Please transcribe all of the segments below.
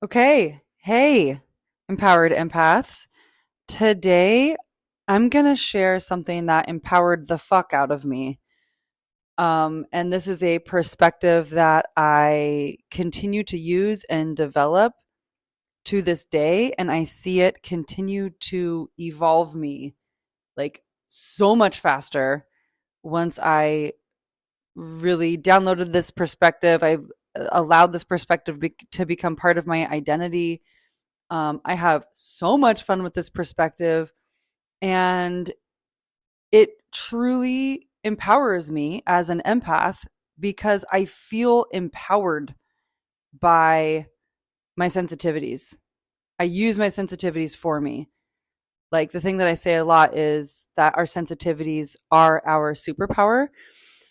Okay. Hey, Empowered Empaths. Today, I'm going to share something that empowered the fuck out of me. And this is a perspective that I continue to use and develop to this day. And I see it continue to evolve me like so much faster once I really downloaded this perspective. I've allowed this perspective to become part of my identity. I have so much fun with this perspective, and it truly empowers me as an empath because I feel empowered by my sensitivities. I use my sensitivities for me. Like the thing that I say a lot is that our sensitivities are our superpower.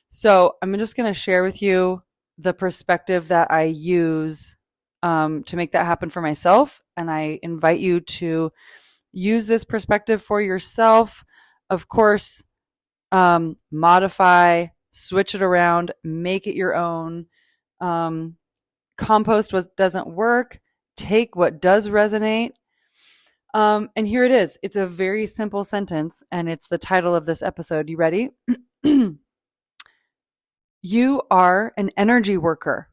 So I'm just going to share with you the perspective that I use to make that happen for myself. And I invite you to use this perspective for yourself. Of course, modify, switch it around, make it your own. Compost what doesn't work, take what does resonate. And here it is. It's a very simple sentence, and it's the title of this episode. You ready? You are an energy worker.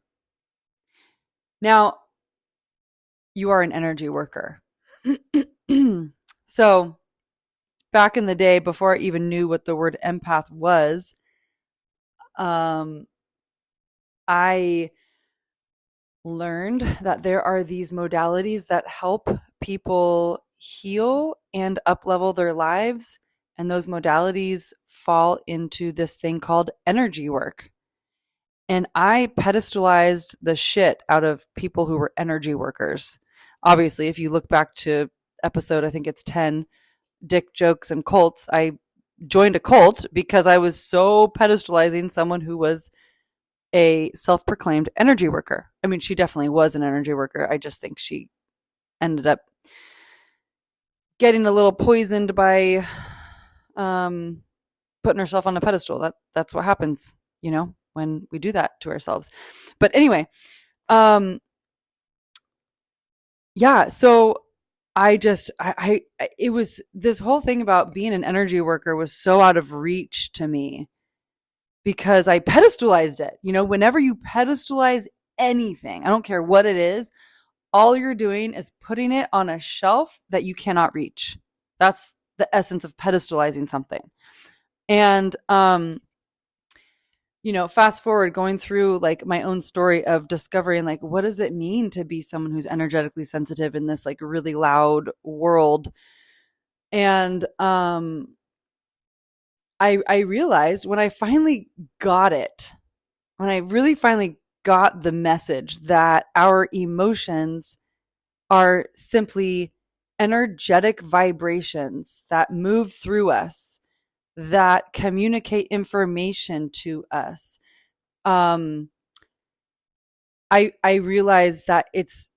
Now, you are an energy worker. So, back in the day, before I even knew what the word empath was, I learned that there are these modalities that help people heal and up-level their lives. And those modalities fall into this thing called energy work. And I pedestalized the shit out of people who were energy workers. Obviously, if you look back to episode, I think it's 10, Dick Jokes and Cults, I joined a cult because I was so pedestalizing someone who was a self-proclaimed energy worker. I mean, she definitely was an energy worker. I just think she ended up getting a little poisoned by putting herself on a pedestal. That's what happens, when we do that to ourselves. But anyway, yeah, so it was this whole thing about being an energy worker was so out of reach to me because I pedestalized it. Whenever you pedestalize anything, I don't care what it is, all you're doing is putting it on a shelf that you cannot reach. That's the essence of pedestalizing something. And, fast forward going through like my own story of discovering like, what does it mean to be someone who's energetically sensitive in this like really loud world? And, I realized when I finally got it, when I really finally got the message that our emotions are simply energetic vibrations that move through us, that communicate information to us. I realized that it's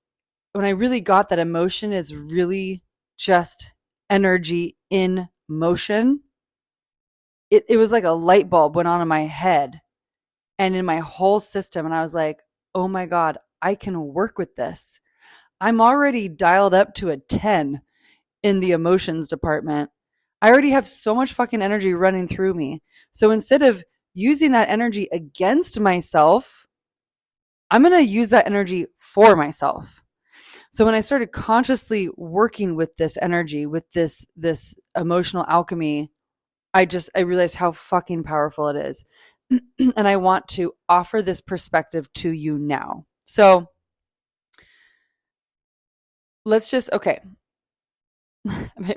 when I really got that emotion is really just energy in motion. It was like a light bulb went on in my head and in my whole system. And I was like, oh my God, I can work with this. I'm already dialed up to a 10 in the emotions department. I already have so much fucking energy running through me. So instead of using that energy against myself, I'm going to use that energy for myself. So when I started consciously working with this energy, with this emotional alchemy, I realized how fucking powerful it is. And I want to offer this perspective to you now. So let's just, okay.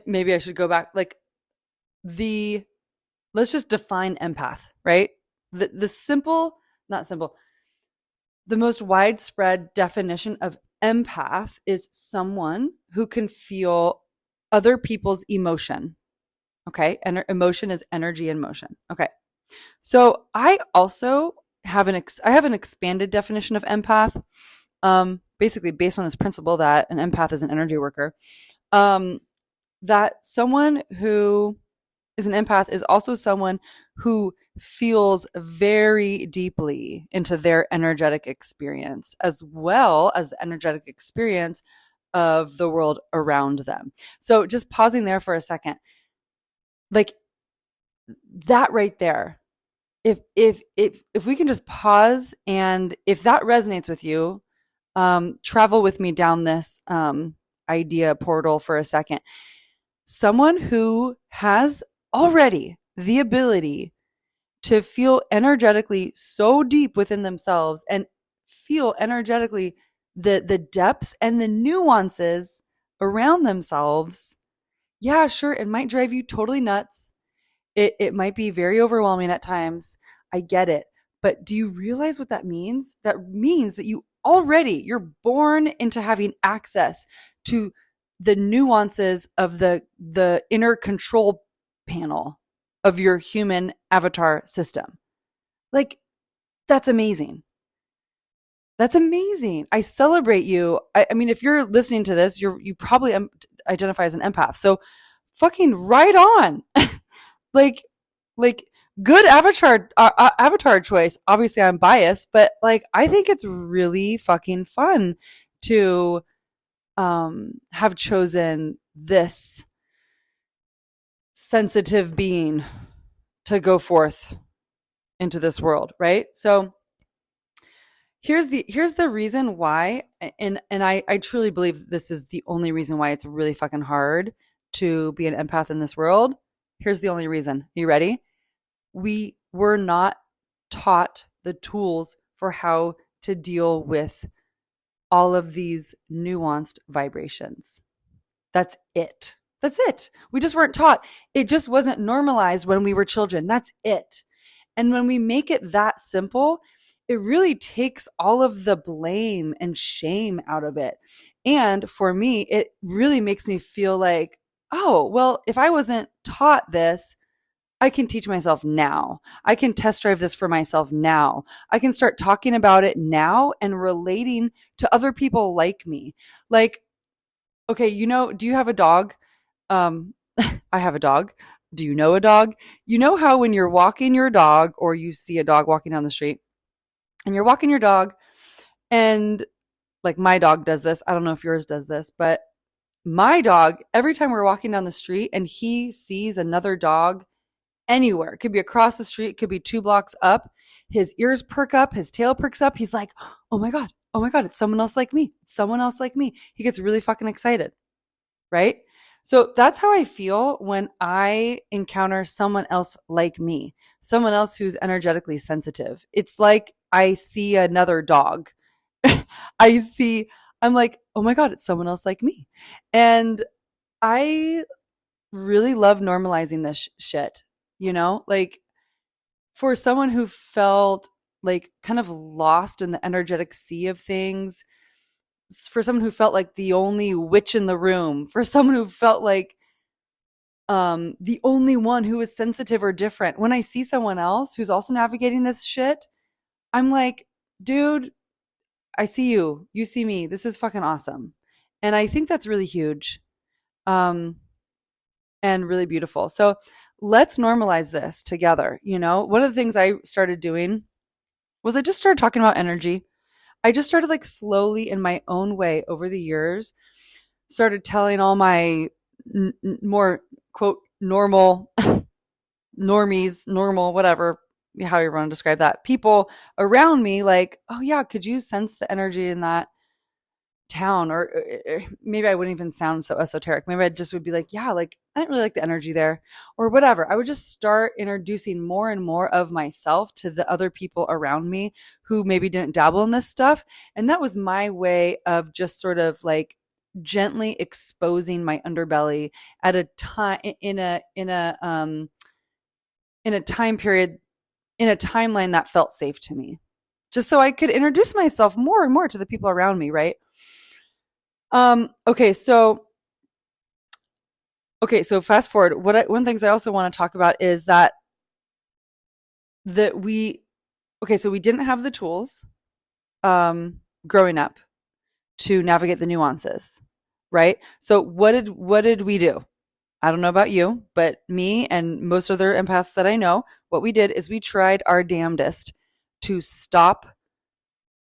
Maybe I should go back. Like let's just define empath, right? The simple, not simple, the most widespread definition of empath is someone who can feel other people's emotion. Okay. And emotion is energy in motion. Okay. So I also have I have an expanded definition of empath, basically based on this principle that an empath is an energy worker, that someone who is an empath is also someone who feels very deeply into their energetic experience, as well as the energetic experience of the world around them. So just pausing there for a second, like that right there. If we can just pause, and if that resonates with you, travel with me down this idea portal for a second. Someone who has already the ability to feel energetically so deep within themselves and feel energetically the depths and the nuances around themselves. Yeah, sure, it might drive you totally nuts. It might be very overwhelming at times. I get it. But do you realize what that means? That means that you're born into having access to the nuances of the inner control panel of your human avatar system. Like, that's amazing. That's amazing. I celebrate you. I mean, if you're listening to this, you probably identify as an empath. So fucking right on. like, like good avatar choice. Obviously I'm biased, but like, I think it's really fucking fun to have chosen this sensitive being to go forth into this world, right? So here's the reason why, and I truly believe this is the only reason why it's really fucking hard to be an empath in this world. Here's the only reason. You ready? We were not taught the tools for how to deal with all of these nuanced vibrations. That's it. That's it. We just weren't taught. It just wasn't normalized when we were children. That's it. And when we make it that simple, it really takes all of the blame and shame out of it. And for me, it really makes me feel like, oh, well, if I wasn't taught this, I can teach myself now. I can test drive this for myself now. I can start talking about it now and relating to other people like me. Like, okay, do you have a dog? I have a dog. Do you know a dog? You know how when you're walking your dog, or you see a dog walking down the street, and you're walking your dog, and like my dog does this. I don't know if yours does this, but my dog, every time we're walking down the street and he sees another dog anywhere, it could be across the street, it could be 2 blocks up, his ears perk up, his tail perks up. He's like, oh my God, it's someone else like me. It's someone else like me. He gets really fucking excited, right? So that's how I feel when I encounter someone else like me, someone else who's energetically sensitive. It's like I see another dog. I'm like, oh my God, it's someone else like me. And I really love normalizing this shit, like for someone who felt like kind of lost in the energetic sea of things, for someone who felt like the only witch in the room, for someone who felt like the only one who was sensitive or different. When I see someone else who's also navigating this shit, I'm like, dude, I see you. You see me. This is fucking awesome. And I think that's really huge and really beautiful. So let's normalize this together. One of the things I started doing was I just started talking about energy. I just started like slowly in my own way over the years, started telling all my more quote normal normies, normal, whatever, how you want to describe that, people around me, like, oh yeah, could you sense the energy in that town? Or maybe I wouldn't even sound so esoteric. Maybe I just would be like, yeah, like I didn't really like the energy there, or whatever. I would just start introducing more and more of myself to the other people around me who maybe didn't dabble in this stuff. And that was my way of just sort of like gently exposing my underbelly at a time in a time period, in a timeline that felt safe to me, just so I could introduce myself more and more to the people around me, right? Okay, so fast forward. One of the things I also want to talk about is that we didn't have the tools growing up to navigate the nuances, right? So what did we do? I don't know about you, but me and most other empaths that I know, what we did is we tried our damnedest to stop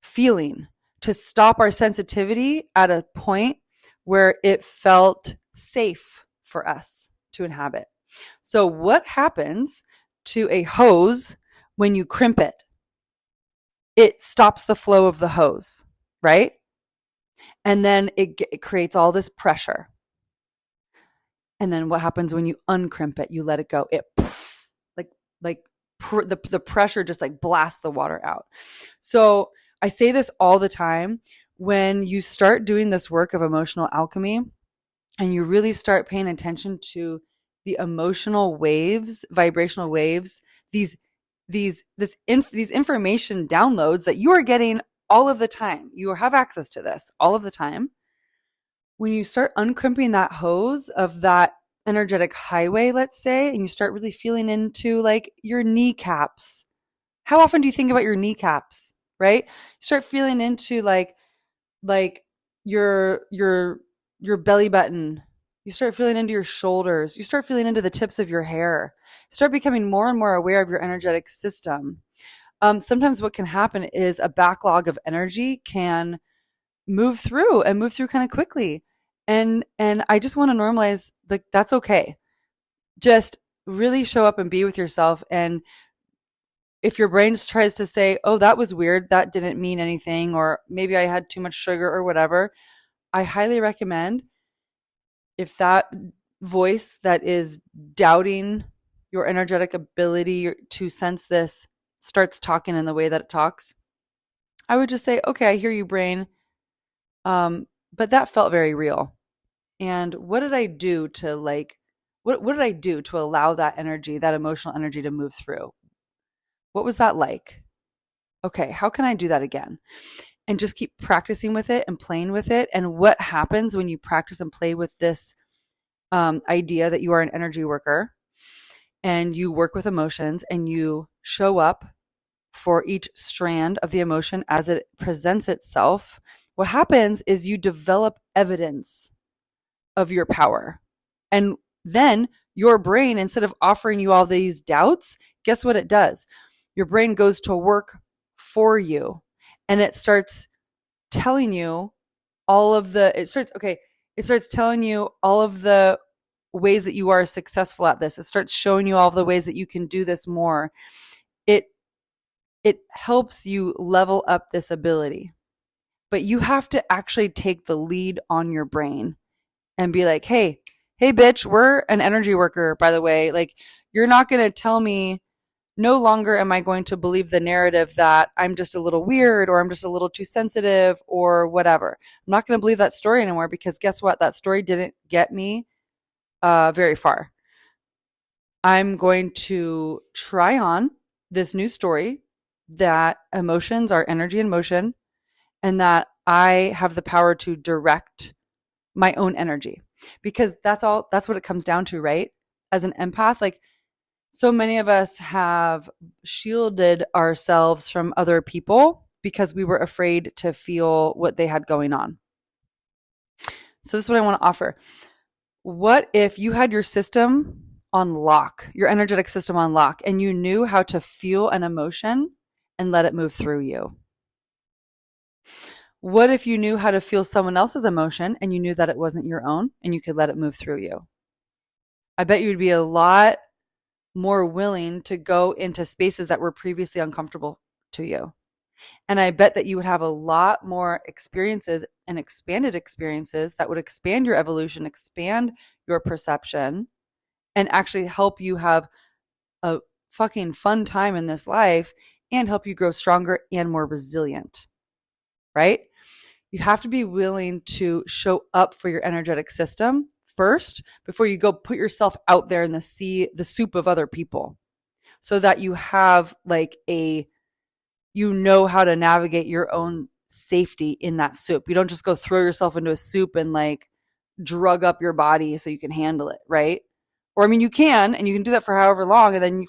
feeling, to stop our sensitivity at a point where it felt safe for us to inhabit. So, what happens to a hose when you crimp it? It stops the flow of the hose, right? And then it creates all this pressure. And then what happens when you uncrimp it? You let it go. It like like the pressure just like blasts the water out. So I say this all the time. When you start doing this work of emotional alchemy and you really start paying attention to the emotional waves, vibrational waves, these information downloads that you are getting all of the time. You have access to this all of the time. When you start uncrimping that hose of that energetic highway, let's say, and you start really feeling into like your kneecaps. How often do you think about your kneecaps, right? You start feeling into like your belly button. You start feeling into your shoulders. You start feeling into the tips of your hair. You start becoming more and more aware of your energetic system. Sometimes what can happen is a backlog of energy can move through and move through kind of quickly. And I just want to normalize, like, that's okay. Just really show up and be with yourself. And if your brain tries to say, oh, that was weird, that didn't mean anything, or maybe I had too much sugar or whatever, I highly recommend, if that voice that is doubting your energetic ability to sense this starts talking in the way that it talks, I would just say, okay, I hear you, brain. But that felt very real. And what did I do to what did I do to allow that energy, that emotional energy to move through? What was that like? Okay, how can I do that again? And just keep practicing with it and playing with it. And what happens when you practice and play with this idea that you are an energy worker and you work with emotions and you show up for each strand of the emotion as it presents itself? What happens is you develop evidence of your power. And then your brain, instead of offering you all these doubts, guess what it does? Your brain goes to work for you and it starts telling you it starts telling you all of the ways that you are successful at this. It starts showing you all of the ways that you can do this more. It it helps you level up this ability. But you have to actually take the lead on your brain and be like, hey, bitch, we're an energy worker, by the way. Like, you're not going to tell me, no longer am I going to believe the narrative that I'm just a little weird or I'm just a little too sensitive or whatever. I'm not going to believe that story anymore, because guess what? That story didn't get me very far. I'm going to try on this new story that emotions are energy in motion and that I have the power to direct my own energy, because that's what it comes down to, right? As an empath, like, so many of us have shielded ourselves from other people because we were afraid to feel what they had going on. So this is what I want to offer. What if you had your system on lock, your energetic system on lock, and you knew how to feel an emotion and let it move through you? What if you knew how to feel someone else's emotion and you knew that it wasn't your own and you could let it move through you? I bet you would be a lot more willing to go into spaces that were previously uncomfortable to you. And I bet that you would have a lot more experiences and expanded experiences that would expand your evolution, expand your perception, and actually help you have a fucking fun time in this life and help you grow stronger and more resilient, right? You have to be willing to show up for your energetic system first before you go put yourself out there in the soup of other people, so that you have you know how to navigate your own safety in that soup. You don't just go throw yourself into a soup and like drug up your body so you can handle it, right? Or, I mean, you can, and you can do that for however long, and then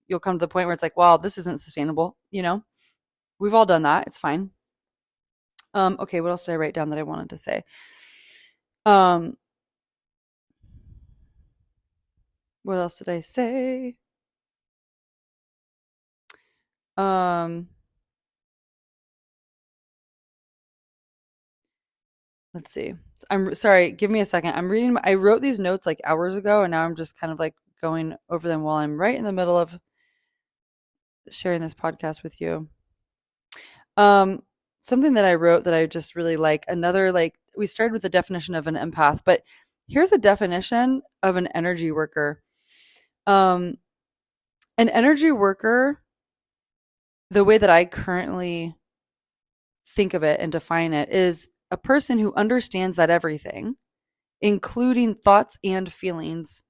you'll come to the point where it's like, wow, this isn't sustainable. We've all done that. It's fine. Okay, what else did I write down that I wanted to say? Um, What else did I say? Um, let's see. I'm sorry, give me a second. I wrote these notes like hours ago, and now I'm just kind of like going over them while I'm right in the middle of sharing this podcast with you. Um, Something that I wrote that I just really like, another like we started with the definition of an empath, but here's a definition of an energy worker. Um, an energy worker, the way that I currently think of it and define it, is a person who understands that everything, including thoughts and feelings,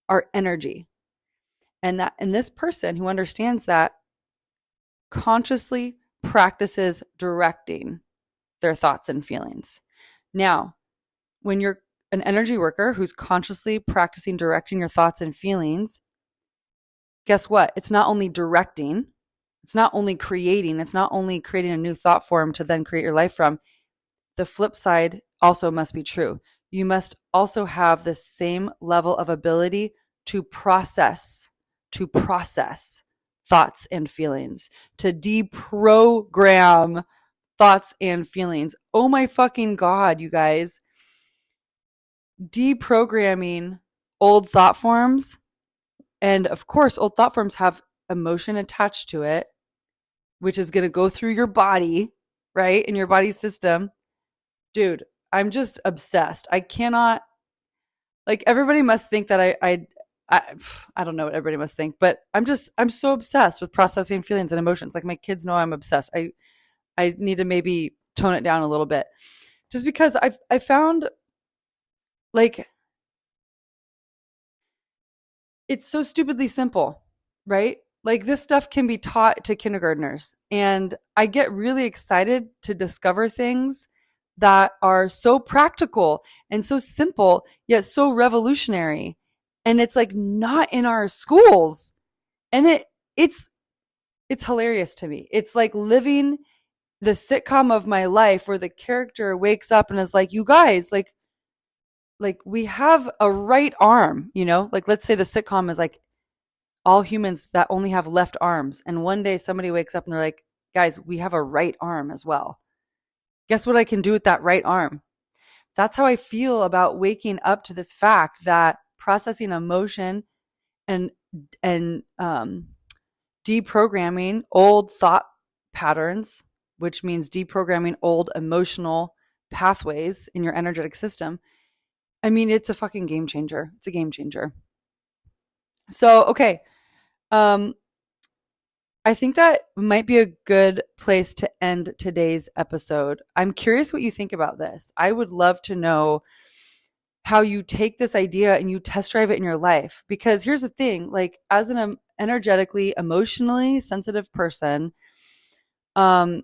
are energy. And this person who understands that consciously practices directing their thoughts and feelings. Now, when you're an energy worker who's consciously practicing directing your thoughts and feelings, guess what? It's not only directing, it's not only creating, it's not only creating a new thought form to then create your life from. The flip side also must be true. You must also have the same level of ability to process thoughts and feelings, to deprogram thoughts and feelings. Oh my fucking God, you guys. Deprogramming old thought forms. And of course, old thought forms have emotion attached to it, which is going to go through your body, right? In your body system. Dude, I'm just obsessed. I cannot, like, everybody must think that I don't know what everybody must think, but I'm so obsessed with processing feelings and emotions. Like, my kids know I'm obsessed. I need to maybe tone it down a little bit, just because I found, like, it's so stupidly simple, right? Like, this stuff can be taught to kindergartners, and I get really excited to discover things that are so practical and so simple yet so revolutionary, and it's like not in our schools. And it's it's hilarious to me. It's like living the sitcom of my life where the character wakes up and is like, you guys, like we have a right arm, like, let's say the sitcom is like all humans that only have left arms, and one day somebody wakes up and they're like, guys, we have a right arm as well. Guess what I can do with that right arm? That's how I feel about waking up to this fact that processing emotion and and deprogramming old thought patterns, which means deprogramming old emotional pathways in your energetic system. I mean, it's a fucking game changer. It's a game changer. So, okay. Um, I think that might be a good place to end today's episode. I'm curious what you think about this. I would love to know how you take this idea and you test drive it in your life. Because here's the thing, like, as an energetically, emotionally sensitive person, um,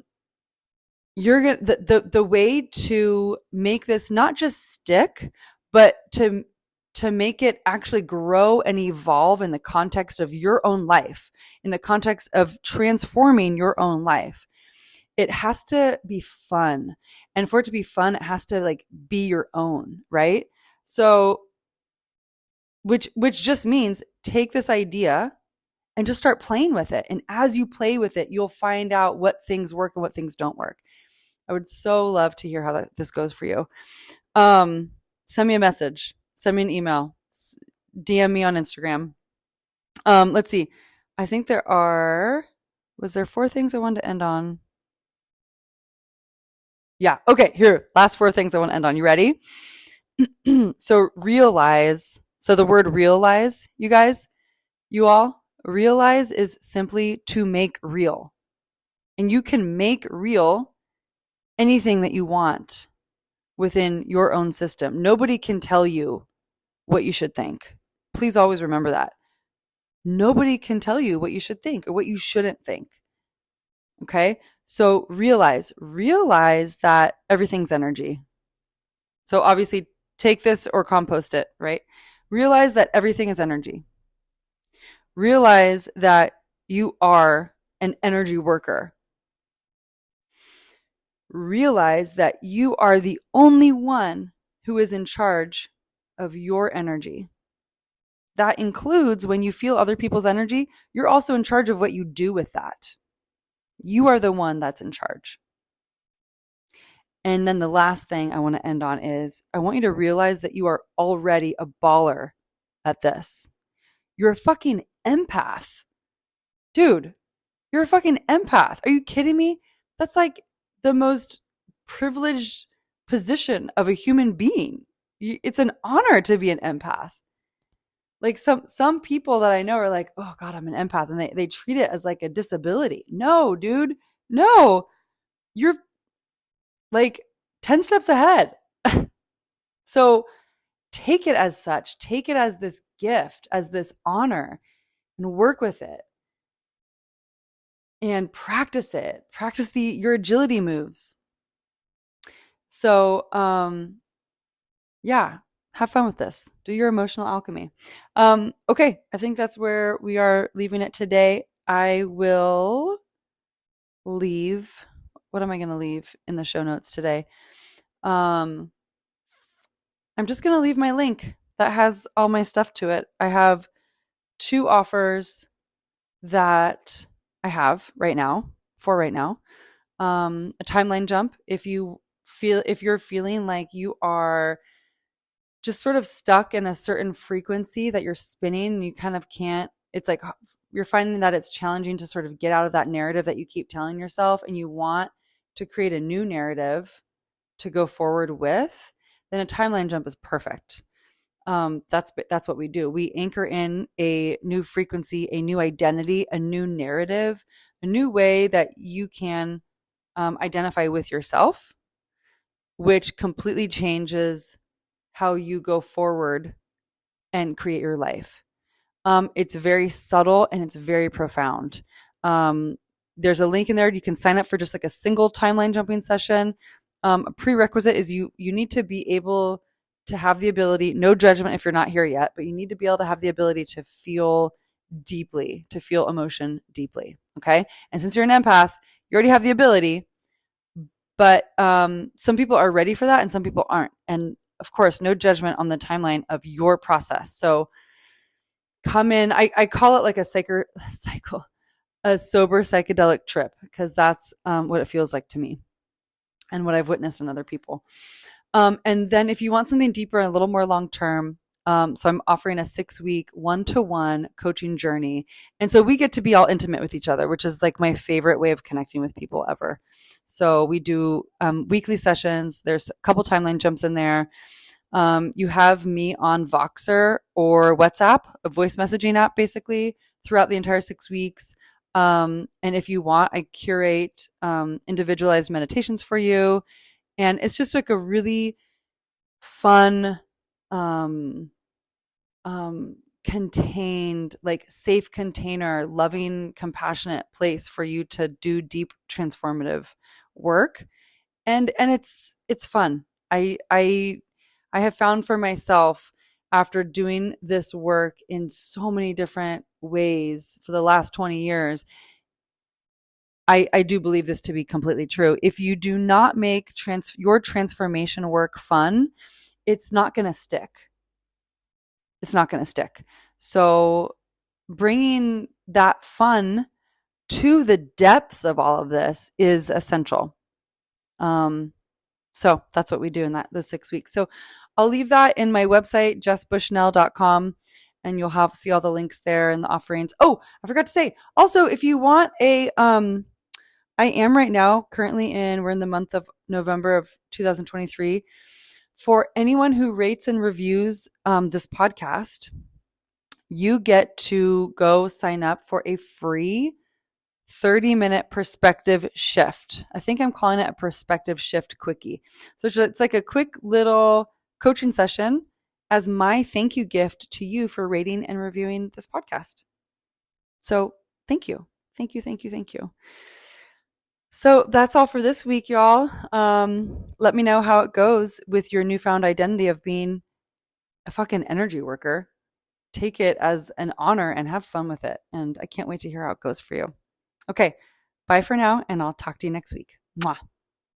you're gonna the way to make this not just stick, but to make it actually grow and evolve in the context of your own life, in the context of transforming your own life. It has to be fun. And for it to be fun, it has to like be your own, right? So which just means take this idea and just start playing with it. And as you play with it, you'll find out what things work and what things don't work. I would so love to hear how this goes for you. Send me a message, send me an email, DM me on Instagram. Let's see. I think was there 4 things I wanted to end on? Yeah. Okay. Here, last 4 things I want to end on. You ready? So the word realize, you guys, you all, realize is simply to make real. And you can make real anything that you want within your own system. Nobody can tell you what you should think. Please always remember that. Nobody can tell you what you should think or what you shouldn't think. Okay? So realize that everything's energy. So obviously take this or compost it, right? Realize that everything is energy. Realize that you are an energy worker. Realize that you are the only one who is in charge of your energy. that includes when you feel other people's energy, you're also in charge of what you do with that. You are the one that's in charge. And then the last thing I want to end on is I want you to realize that you are already a baller at this. You're a fucking empath. Dude, you're a fucking empath. Are you kidding me? That's like the most privileged position of a human being. It's an honor to be an empath. Like some people that I know are like, oh God, I'm an empath. And they treat it as like a disability. No, dude. No. You're like 10 steps ahead. So take it as such. Take it as this gift, as this honor, and work with it. And practice it. Practice your agility moves. So, yeah, have fun with this. Do your emotional alchemy. Okay, I think that's where we are leaving it today. I will leave. What am I going to leave in the show notes today? I'm just going to leave my link that has all my stuff to it. I have 2 offers that I have right now, a timeline jump. If you're feeling like you are just sort of stuck in a certain frequency that you're spinning and you kind of can't, it's like you're finding that it's challenging to sort of get out of that narrative that you keep telling yourself and you want to create a new narrative to go forward with, then a timeline jump is perfect. That's what we do. We anchor in a new frequency, a new identity, a new narrative, a new way that you can identify with yourself, which completely changes how you go forward and create your life. It's very subtle and it's very profound. There's a link in there. You can sign up for just like a single timeline jumping session. A prerequisite is you need to be able to have the ability, no judgment if you're not here yet, but you need to be able to have the ability to feel deeply, to feel emotion deeply. Okay. And since you're an empath, you already have the ability, but some people are ready for that and some people aren't. And of course, no judgment on the timeline of your process. So come in, I call it like a sober psychedelic trip, because that's what it feels like to me and what I've witnessed in other people. And then if you want something deeper and a little more long-term, so I'm offering a 6-week one-to-one coaching journey. And so we get to be all intimate with each other, which is like my favorite way of connecting with people ever. So we do weekly sessions. There's a couple timeline jumps in there. You have me on Voxer or WhatsApp, a voice messaging app, basically throughout the entire 6 weeks. And if you want, I curate individualized meditations for you. And it's just like a really fun, contained, like safe container, loving, compassionate place for you to do deep transformative work. And it's fun. I have found for myself, after doing this work in so many different ways for the last 20 years, I do believe this to be completely true. If you do not make your transformation work fun, it's not going to stick. It's not going to stick. So bringing that fun to the depths of all of this is essential. So that's what we do in those 6 weeks. So I'll leave that in my website, jessbushnell.com, and you'll see all the links there and the offerings. Oh, I forgot to say, also, if you want I am right now we're in the month of November of 2023. For anyone who rates and reviews this podcast, you get to go sign up for a free 30-minute perspective shift. I think I'm calling it a perspective shift quickie. So it's like a quick little coaching session as my thank you gift to you for rating and reviewing this podcast. So thank you. Thank you, thank you, thank you. So that's all for this week, y'all. Let me know how it goes with your newfound identity of being a fucking energy worker. Take it as an honor and have fun with it. And I can't wait to hear how it goes for you. Okay, bye for now, and I'll talk to you next week. Mwah.